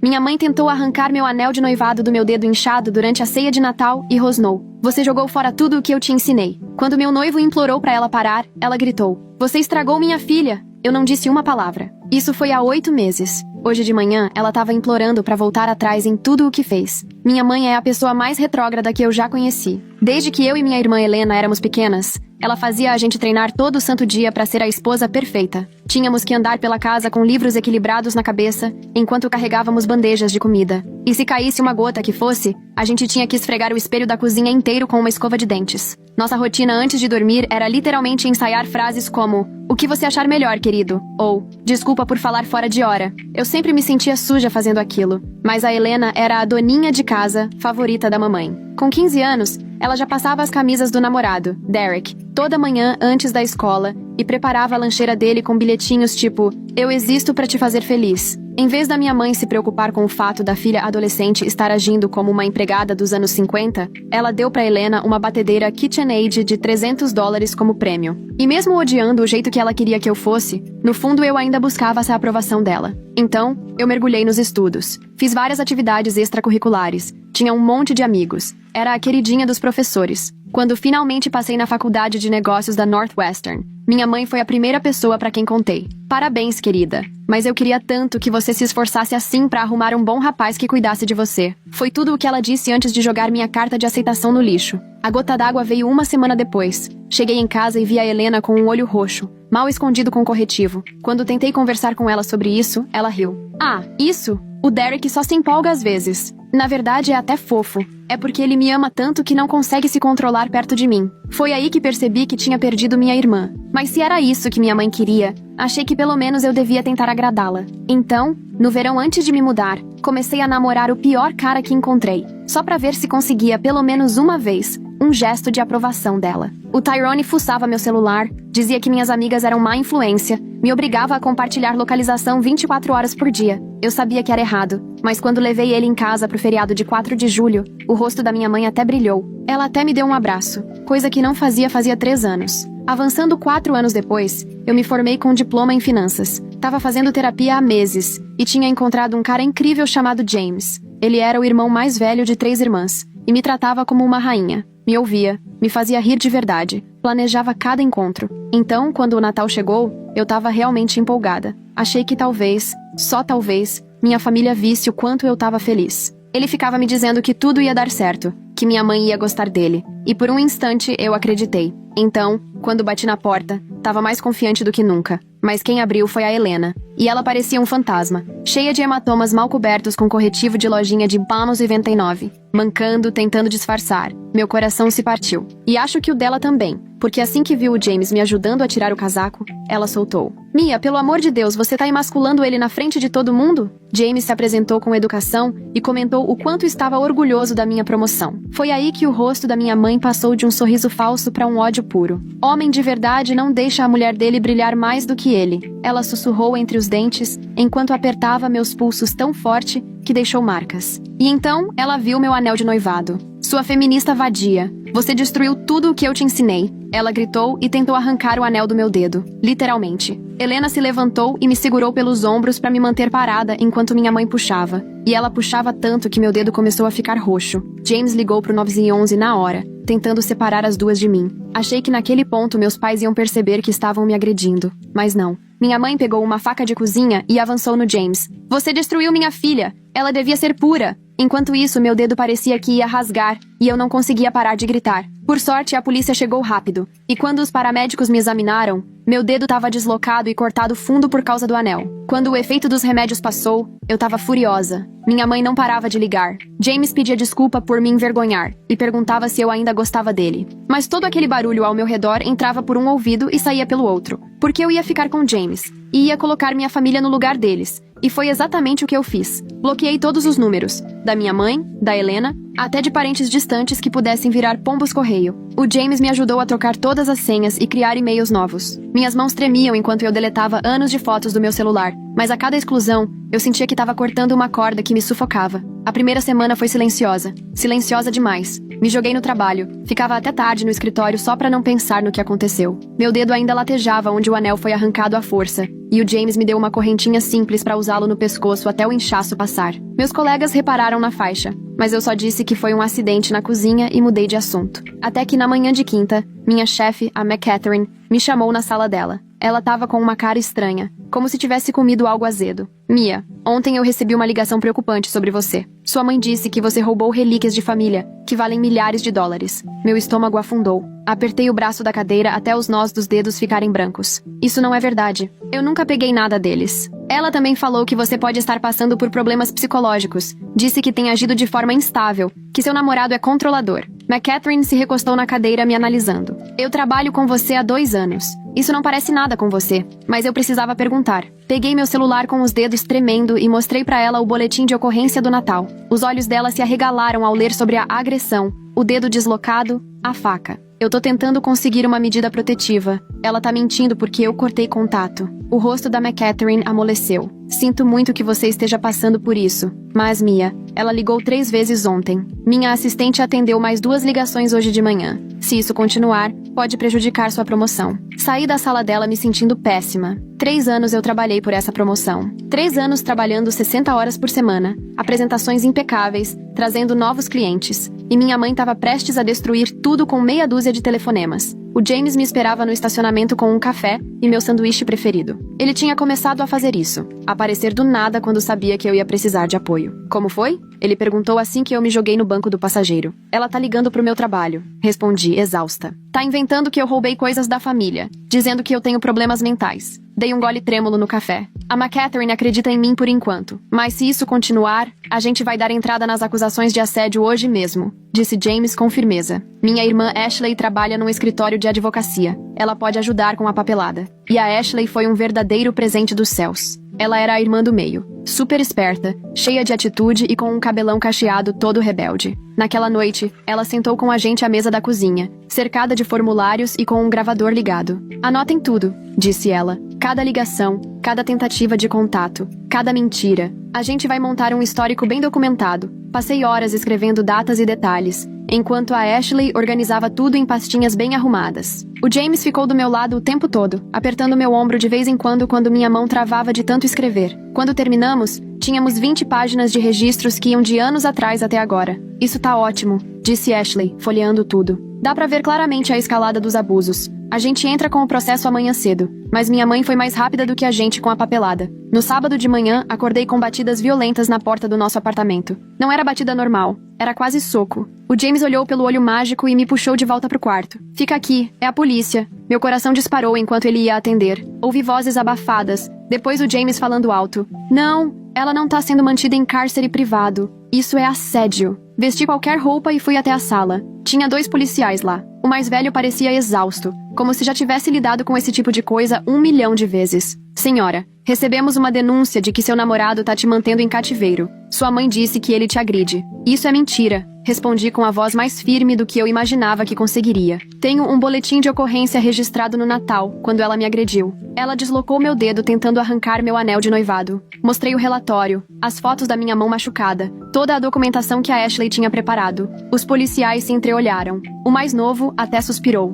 Minha mãe tentou arrancar meu anel de noivado do meu dedo inchado durante a ceia de Natal e rosnou: "Você jogou fora tudo o que eu te ensinei." Quando meu noivo implorou para ela parar, ela gritou: "Você estragou minha filha." Eu não disse uma palavra. Isso foi há 8 meses. Hoje de manhã, ela estava implorando para voltar atrás em tudo o que fez. Minha mãe é a pessoa mais retrógrada que eu já conheci. Desde que eu e minha irmã Helena éramos pequenas, ela fazia a gente treinar todo santo dia para ser a esposa perfeita. Tínhamos que andar pela casa com livros equilibrados na cabeça, enquanto carregávamos bandejas de comida. E se caísse uma gota que fosse, a gente tinha que esfregar o espelho da cozinha inteiro com uma escova de dentes. Nossa rotina antes de dormir era literalmente ensaiar frases como: "O que você achar melhor, querido?" Ou "Desculpa por falar fora de hora." Eu sempre me sentia suja fazendo aquilo, mas a Helena era a doninha de casa favorita da mamãe. Com 15 anos, ela já passava as camisas do namorado, Derek, toda manhã antes da escola e preparava a lancheira dele com bilhetinhos tipo: "Eu existo para te fazer feliz." Em vez da minha mãe se preocupar com o fato da filha adolescente estar agindo como uma empregada dos anos 50, ela deu para Helena uma batedeira KitchenAid de $300 como prêmio. E mesmo odiando o jeito que ela queria que eu fosse, no fundo eu ainda buscava essa aprovação dela. Então, eu mergulhei nos estudos. Fiz várias atividades extracurriculares. Tinha um monte de amigos. Era a queridinha dos professores. Quando finalmente passei na faculdade de negócios da Northwestern, minha mãe foi a primeira pessoa para quem contei: "Parabéns, querida. Mas eu queria tanto que você se esforçasse assim para arrumar um bom rapaz que cuidasse de você." Foi tudo o que ela disse antes de jogar minha carta de aceitação no lixo. A gota d'água veio uma semana depois. Cheguei em casa e vi a Helena com um olho roxo, mal escondido com corretivo. Quando tentei conversar com ela sobre isso, ela riu. "Ah, isso? O Derek só se empolga às vezes. Na verdade, é até fofo. É porque ele me ama tanto que não consegue se controlar perto de mim." Foi aí que percebi que tinha perdido minha irmã. Mas se era isso que minha mãe queria, achei que pelo menos eu devia tentar agradá-la. Então, no verão antes de me mudar, comecei a namorar o pior cara que encontrei, só pra ver se conseguia pelo menos uma vez um gesto de aprovação dela. O Tyrone fuçava meu celular, dizia que minhas amigas eram má influência, me obrigava a compartilhar localização 24 horas por dia. Eu sabia que era errado, mas quando levei ele em casa pro feriado de 4 de julho, o rosto da minha mãe até brilhou. Ela até me deu um abraço, coisa que não fazia 3 anos. Avançando 4 anos depois, eu me formei com um diploma em finanças. Tava fazendo terapia há meses, e tinha encontrado um cara incrível chamado James. Ele era o irmão mais velho de 3 irmãs, e me tratava como uma rainha. Me ouvia, me fazia rir de verdade, planejava cada encontro. Então, quando o Natal chegou, eu tava realmente empolgada. Achei que talvez, só talvez, minha família visse o quanto eu tava feliz. Ele ficava me dizendo que tudo ia dar certo, que minha mãe ia gostar dele. E por um instante eu acreditei. Então, quando bati na porta, tava mais confiante do que nunca. Mas quem abriu foi a Helena. E ela parecia um fantasma, cheia de hematomas mal cobertos com corretivo de lojinha de Panos 99. Mancando, tentando disfarçar. Meu coração se partiu. E acho que o dela também, porque assim que viu o James me ajudando a tirar o casaco, ela soltou: "Mia, pelo amor de Deus, você tá emasculando ele na frente de todo mundo?" James se apresentou com educação e comentou o quanto estava orgulhoso da minha promoção. Foi aí que o rosto da minha mãe passou de um sorriso falso para um ódio puro. Homem de verdade não deixa a mulher dele brilhar mais do que ele. Ela sussurrou entre os dentes, enquanto apertava meus pulsos tão forte que deixou marcas. E então, ela viu meu anel de noivado. "Sua feminista vadia. Você destruiu tudo o que eu te ensinei." Ela gritou e tentou arrancar o anel do meu dedo. Literalmente. Helena se levantou e me segurou pelos ombros para me manter parada enquanto minha mãe puxava. E ela puxava tanto que meu dedo começou a ficar roxo. James ligou pro 911 na hora, tentando separar as duas de mim. Achei que naquele ponto meus pais iam perceber que estavam me agredindo. Mas não. Minha mãe pegou uma faca de cozinha e avançou no James. "Você destruiu minha filha! Ela devia ser pura!" Enquanto isso, meu dedo parecia que ia rasgar, e eu não conseguia parar de gritar. Por sorte, a polícia chegou rápido, e quando os paramédicos me examinaram, meu dedo estava deslocado e cortado fundo por causa do anel. Quando o efeito dos remédios passou, eu estava furiosa. Minha mãe não parava de ligar. James pedia desculpa por me envergonhar, e perguntava se eu ainda gostava dele. Mas todo aquele barulho ao meu redor entrava por um ouvido e saía pelo outro, porque eu ia ficar com James, e ia colocar minha família no lugar deles. E foi exatamente o que eu fiz. Bloqueei todos os números, da minha mãe, da Helena, até de parentes distantes que pudessem virar pombos-correio. O James me ajudou a trocar todas as senhas e criar e-mails novos. Minhas mãos tremiam enquanto eu deletava anos de fotos do meu celular, mas a cada exclusão, eu sentia que estava cortando uma corda que me sufocava. A primeira semana foi silenciosa. Silenciosa demais. Me joguei no trabalho. Ficava até tarde no escritório só pra não pensar no que aconteceu. Meu dedo ainda latejava onde o anel foi arrancado à força. E o James me deu uma correntinha simples pra usá-lo no pescoço até o inchaço passar. Meus colegas repararam na faixa, mas eu só disse que foi um acidente na cozinha e mudei de assunto. Até que na manhã de quinta, minha chefe, a McCatherine, me chamou na sala dela. Ela tava com uma cara estranha, como se tivesse comido algo azedo. Mia, ontem eu recebi uma ligação preocupante sobre você. Sua mãe disse que você roubou relíquias de família, que valem milhares de dólares. Meu estômago afundou. Apertei o braço da cadeira até os nós dos dedos ficarem brancos. Isso não é verdade. Eu nunca peguei nada deles. Ela também falou que você pode estar passando por problemas psicológicos. Disse que tem agido de forma instável, que seu namorado é controlador. McCatherine se recostou na cadeira me analisando. Eu trabalho com você há 2 anos. Isso não parece nada com você, mas eu precisava perguntar. Peguei meu celular com os dedos tremendo e mostrei pra ela o boletim de ocorrência do Natal. Os olhos dela se arregalaram ao ler sobre a agressão, o dedo deslocado, a faca. Eu tô tentando conseguir uma medida protetiva. Ela tá mentindo porque eu cortei contato. O rosto da McCatherine amoleceu. Sinto muito que você esteja passando por isso. Mas, Mia, ela ligou 3 vezes ontem. Minha assistente atendeu mais 2 ligações hoje de manhã. Se isso continuar, pode prejudicar sua promoção. Saí da sala dela me sentindo péssima. 3 anos eu trabalhei por essa promoção. 3 anos trabalhando 60 horas por semana. Apresentações impecáveis, trazendo novos clientes. E minha mãe estava prestes a destruir tudo com meia dúzia de telefonemas. O James me esperava no estacionamento com um café e meu sanduíche preferido. Ele tinha começado a fazer isso. Aparecer do nada quando sabia que eu ia precisar de apoio. Como foi? Ele perguntou assim que eu me joguei no banco do passageiro. Ela tá ligando pro meu trabalho. Respondi, exausta. Tá inventando que eu roubei coisas da família. Dizendo que eu tenho problemas mentais. Dei um gole trêmulo no café. A McCatherine acredita em mim por enquanto. Mas se isso continuar, a gente vai dar entrada nas acusações de assédio hoje mesmo, disse James com firmeza. Minha irmã Ashley trabalha num escritório de advocacia. Ela pode ajudar com a papelada. E a Ashley foi um verdadeiro presente dos céus. Ela era a irmã do meio, super esperta, cheia de atitude e com um cabelão cacheado todo rebelde. Naquela noite, ela sentou com a gente à mesa da cozinha, cercada de formulários e com um gravador ligado. Anotem tudo, disse ela. Cada ligação, cada tentativa de contato, cada mentira. A gente vai montar um histórico bem documentado. Passei horas escrevendo datas e detalhes, enquanto a Ashley organizava tudo em pastinhas bem arrumadas. O James ficou do meu lado o tempo todo, apertando meu ombro de vez em quando minha mão travava de tanto escrever. Quando terminamos, tínhamos 20 páginas de registros que iam de anos atrás até agora. Isso tá ótimo, disse Ashley, folheando tudo. Dá pra ver claramente a escalada dos abusos. A gente entra com o processo amanhã cedo, mas minha mãe foi mais rápida do que a gente com a papelada. No sábado de manhã, acordei com batidas violentas na porta do nosso apartamento. Não era batida normal, era quase soco. O James olhou pelo olho mágico e me puxou de volta pro quarto. Fica aqui, é a polícia. Meu coração disparou enquanto ele ia atender. Ouvi vozes abafadas, depois o James falando alto. Não, ela não tá sendo mantida em cárcere privado. Isso é assédio. Vesti qualquer roupa e fui até a sala. Tinha 2 policiais lá. O mais velho parecia exausto, como se já tivesse lidado com esse tipo de coisa 1 milhão de vezes. Senhora, recebemos uma denúncia de que seu namorado tá te mantendo em cativeiro. Sua mãe disse que ele te agride. Isso é mentira. Respondi com a voz mais firme do que eu imaginava que conseguiria. Tenho um boletim de ocorrência registrado no Natal, quando ela me agrediu. Ela deslocou meu dedo tentando arrancar meu anel de noivado. Mostrei o relatório, as fotos da minha mão machucada, toda a documentação que a Ashley tinha preparado. Os policiais se entreolharam. O mais novo até suspirou.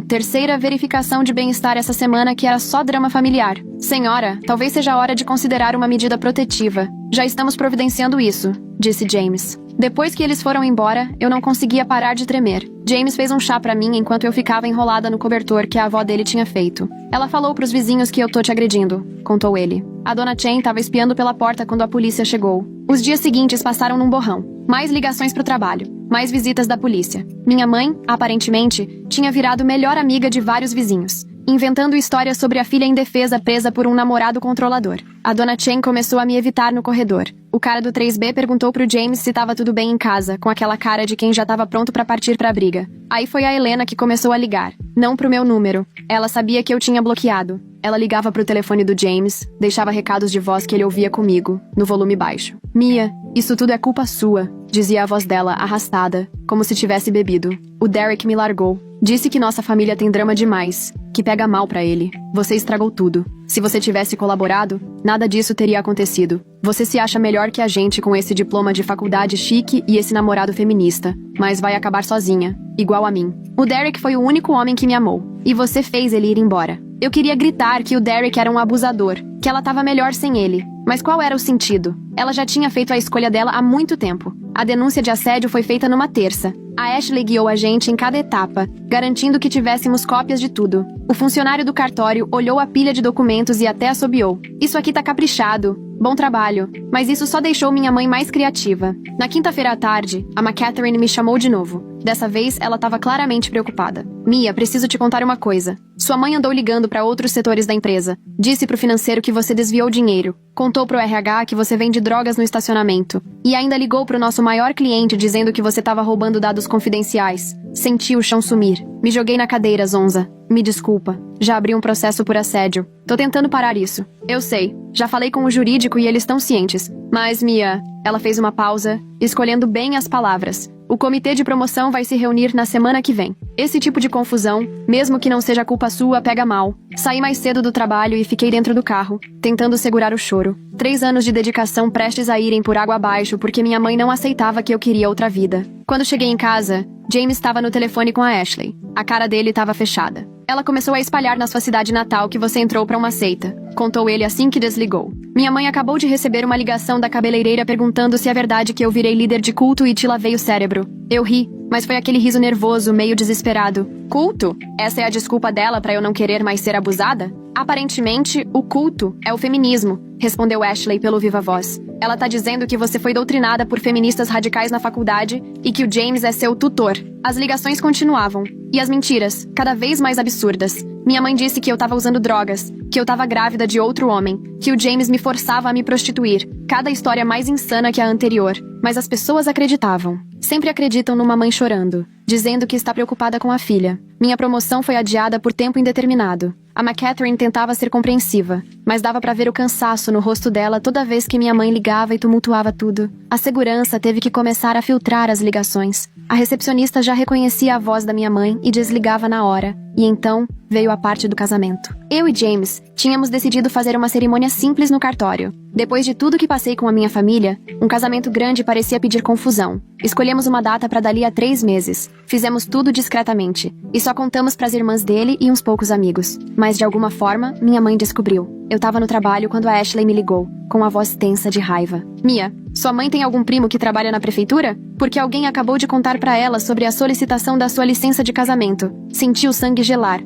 Terceira verificação de bem-estar essa semana que era só drama familiar. Senhora, talvez seja a hora de considerar uma medida protetiva. Já estamos providenciando isso, disse James. Depois que eles foram embora, eu não conseguia parar de tremer. James fez um chá pra mim enquanto eu ficava enrolada no cobertor que a avó dele tinha feito. Ela falou pros vizinhos que eu tô te agredindo, contou ele. A dona Chen tava espiando pela porta quando a polícia chegou. Os dias seguintes passaram num borrão. Mais ligações pro trabalho, mais visitas da polícia. Minha mãe, aparentemente, tinha virado melhor amiga de vários vizinhos, inventando histórias sobre a filha indefesa presa por um namorado controlador. A dona Chen começou a me evitar no corredor. O cara do 3B perguntou pro James se tava tudo bem em casa, com aquela cara de quem já tava pronto pra partir pra briga. Aí foi a Helena que começou a ligar. Não pro meu número. Ela sabia que eu tinha bloqueado. Ela ligava pro telefone do James, deixava recados de voz que ele ouvia comigo, no volume baixo. Mia, isso tudo é culpa sua, dizia a voz dela, arrastada, como se tivesse bebido. O Derek me largou. Disse que nossa família tem drama demais, que pega mal pra ele. Você estragou tudo. Se você tivesse colaborado, nada disso teria acontecido. Você se acha melhor que a gente com esse diploma de faculdade chique e esse namorado feminista, mas vai acabar sozinha, igual a mim. O Derek foi o único homem que me amou, e você fez ele ir embora. Eu queria gritar que o Derek era um abusador, que ela tava melhor sem ele. Mas qual era o sentido? Ela já tinha feito a escolha dela há muito tempo. A denúncia de assédio foi feita numa terça. A Ashley guiou a gente em cada etapa, garantindo que tivéssemos cópias de tudo. O funcionário do cartório olhou a pilha de documentos e até assobiou. Isso aqui tá caprichado. Bom trabalho. Mas isso só deixou minha mãe mais criativa. Na quinta-feira à tarde, a McCatherine me chamou de novo. Dessa vez, ela estava claramente preocupada. Mia, preciso te contar uma coisa. Sua mãe andou ligando para outros setores da empresa. Disse pro financeiro que você desviou dinheiro. Contou pro RH que você vende drogas no estacionamento. E ainda ligou pro nosso maior cliente dizendo que você estava roubando dados confidenciais. Senti o chão sumir. Me joguei na cadeira, Zonza. Me desculpa. Já abri um processo por assédio. Tô tentando parar isso. Eu sei. Já falei com o jurídico e eles estão cientes. Mas, Mia... Ela fez uma pausa, escolhendo bem as palavras. O comitê de promoção vai se reunir na semana que vem. Esse tipo de confusão, mesmo que não seja culpa sua, pega mal. Saí mais cedo do trabalho e fiquei dentro do carro, tentando segurar o choro. 3 anos de dedicação prestes a irem por água abaixo porque minha mãe não aceitava que eu queria outra vida. Quando cheguei em casa, James estava no telefone com a Ashley. A cara dele estava fechada. Ela começou a espalhar na sua cidade natal que você entrou para uma seita. Contou ele assim que desligou. Minha mãe acabou de receber uma ligação da cabeleireira perguntando se é verdade que eu virei líder de culto e te lavei o cérebro. Eu ri, mas foi aquele riso nervoso, meio desesperado. Culto? Essa é a desculpa dela para eu não querer mais ser abusada? Aparentemente, o culto é o feminismo, respondeu Ashley pelo viva voz. Ela tá dizendo que você foi doutrinada por feministas radicais na faculdade e que o James é seu tutor. As ligações continuavam. E as mentiras, cada vez mais absurdas. Minha mãe disse que eu tava usando drogas, que eu tava grávida de outro homem, que o James me forçava a me prostituir. Cada história mais insana que a anterior. Mas as pessoas acreditavam. Sempre acreditam numa mãe chorando, dizendo que está preocupada com a filha. Minha promoção foi adiada por tempo indeterminado. A McCatherine tentava ser compreensiva, mas dava pra ver o cansaço no rosto dela toda vez que minha mãe ligava e tumultuava tudo. A segurança teve que começar a filtrar as ligações. A recepcionista já reconhecia a voz da minha mãe e desligava na hora. E então, veio a parte do casamento. Eu e James tínhamos decidido fazer uma cerimônia simples no cartório. Depois de tudo que passei com a minha família, um casamento grande parecia pedir confusão. Escolhemos uma data para dali a 3 meses. Fizemos tudo discretamente. E só contamos pras irmãs dele e uns poucos amigos. Mas de alguma forma, minha mãe descobriu. Eu tava no trabalho quando a Ashley me ligou, com a voz tensa de raiva. Mia, sua mãe tem algum primo que trabalha na prefeitura? Porque alguém acabou de contar pra ela sobre a solicitação da sua licença de casamento. Senti o sangue gelar.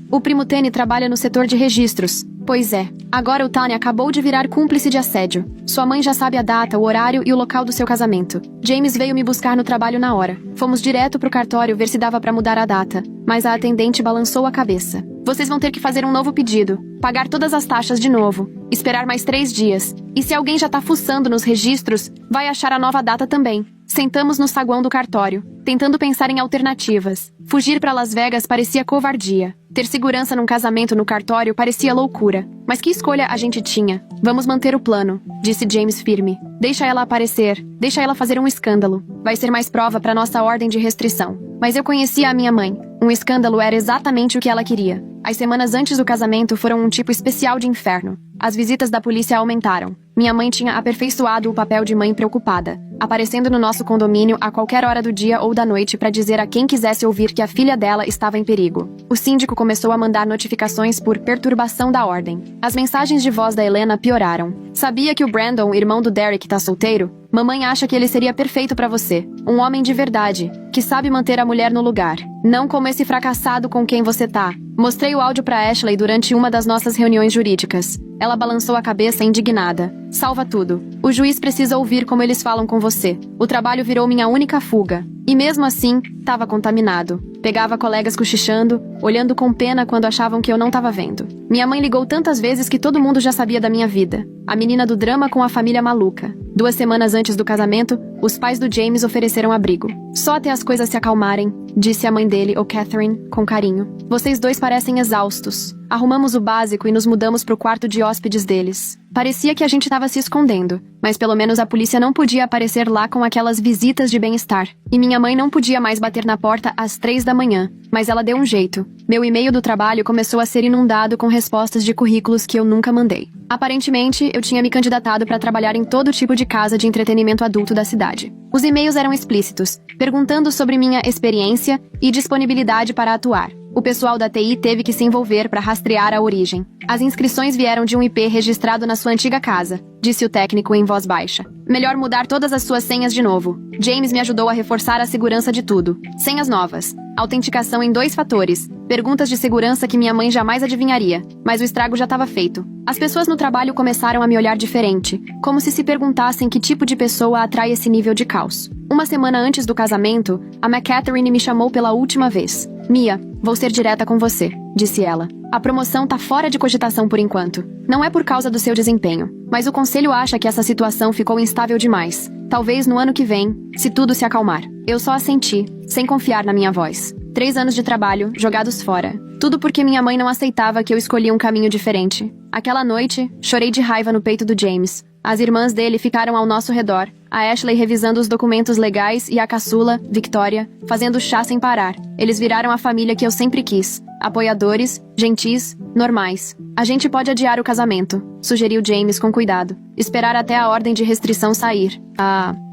O primo Tenny trabalha no setor de registros. Pois é, agora o Tanya acabou de virar cúmplice de assédio. Sua mãe já sabe a data, o horário e o local do seu casamento. James veio me buscar no trabalho na hora. Fomos direto pro cartório ver se dava pra mudar a data, mas a atendente balançou a cabeça. Vocês vão ter que fazer um novo pedido, pagar todas as taxas de novo, esperar mais 3 dias. E se alguém já tá fuçando nos registros, vai achar a nova data também. Sentamos no saguão do cartório, tentando pensar em alternativas. Fugir pra Las Vegas parecia covardia. Ter segurança num casamento no cartório parecia loucura. Mas que escolha a gente tinha? Vamos manter o plano, disse James firme. Deixa ela aparecer, deixa ela fazer um escândalo. Vai ser mais prova pra nossa ordem de restrição. Mas eu conhecia a minha mãe. Um escândalo era exatamente o que ela queria. As semanas antes do casamento foram um tipo especial de inferno. As visitas da polícia aumentaram. Minha mãe tinha aperfeiçoado o papel de mãe preocupada, aparecendo no nosso condomínio a qualquer hora do dia ou da noite para dizer a quem quisesse ouvir que a filha dela estava em perigo. O síndico começou a mandar notificações por perturbação da ordem. As mensagens de voz da Helena pioraram. Sabia que o Brandon, irmão do Derek, tá solteiro? Mamãe acha que ele seria perfeito pra você. Um homem de verdade, que sabe manter a mulher no lugar. Não como esse fracassado com quem você tá. Mostrei o áudio pra Ashley durante uma das nossas reuniões jurídicas. Ela balançou a cabeça indignada. Salva tudo. O juiz precisa ouvir como eles falam com você. O trabalho virou minha única fuga. E mesmo assim, tava contaminado. Pegava colegas cochichando, olhando com pena quando achavam que eu não tava vendo. Minha mãe ligou tantas vezes que todo mundo já sabia da minha vida. A menina do drama com a família maluca. 2 semanas antes do casamento, Os pais do James ofereceram abrigo. Só até as coisas se acalmarem, disse a mãe dele, Catherine, com carinho. Vocês dois parecem exaustos. Arrumamos o básico e nos mudamos pro quarto de hóspedes deles. Parecia que a gente estava se escondendo, mas pelo menos a polícia não podia aparecer lá com aquelas visitas de bem-estar. E minha mãe não podia mais bater na porta às 3 da manhã, mas ela deu um jeito. Meu e-mail do trabalho começou a ser inundado com respostas de currículos que eu nunca mandei. Aparentemente, eu tinha me candidatado para trabalhar em todo tipo de casa de entretenimento adulto da cidade. Os e-mails eram explícitos, perguntando sobre minha experiência e disponibilidade para atuar. O pessoal da TI teve que se envolver para rastrear a origem. As inscrições vieram de um IP registrado na sua antiga casa, disse o técnico em voz baixa. Melhor mudar todas as suas senhas de novo. James me ajudou a reforçar a segurança de tudo. Senhas novas. Autenticação em 2 fatores. Perguntas de segurança que minha mãe jamais adivinharia. Mas o estrago já estava feito. As pessoas no trabalho começaram a me olhar diferente, como se perguntassem que tipo de pessoa atrai esse nível de caos. Uma semana antes do casamento, a McCatherine me chamou pela última vez. Mia, vou ser direta com você, disse ela. A promoção tá fora de cogitação por enquanto. Não é por causa do seu desempenho, mas o conselho acha que essa situação ficou instável demais. Talvez no ano que vem, se tudo se acalmar. Eu só assenti, sem confiar na minha voz. 3 anos de trabalho, jogados fora. Tudo porque minha mãe não aceitava que eu escolhi um caminho diferente. Aquela noite, chorei de raiva no peito do James. As irmãs dele ficaram ao nosso redor, a Ashley revisando os documentos legais e a caçula, Victoria, fazendo chá sem parar. Eles viraram a família que eu sempre quis. Apoiadores, gentis, normais. A gente pode adiar o casamento, sugeriu James com cuidado. Esperar até a ordem de restrição sair.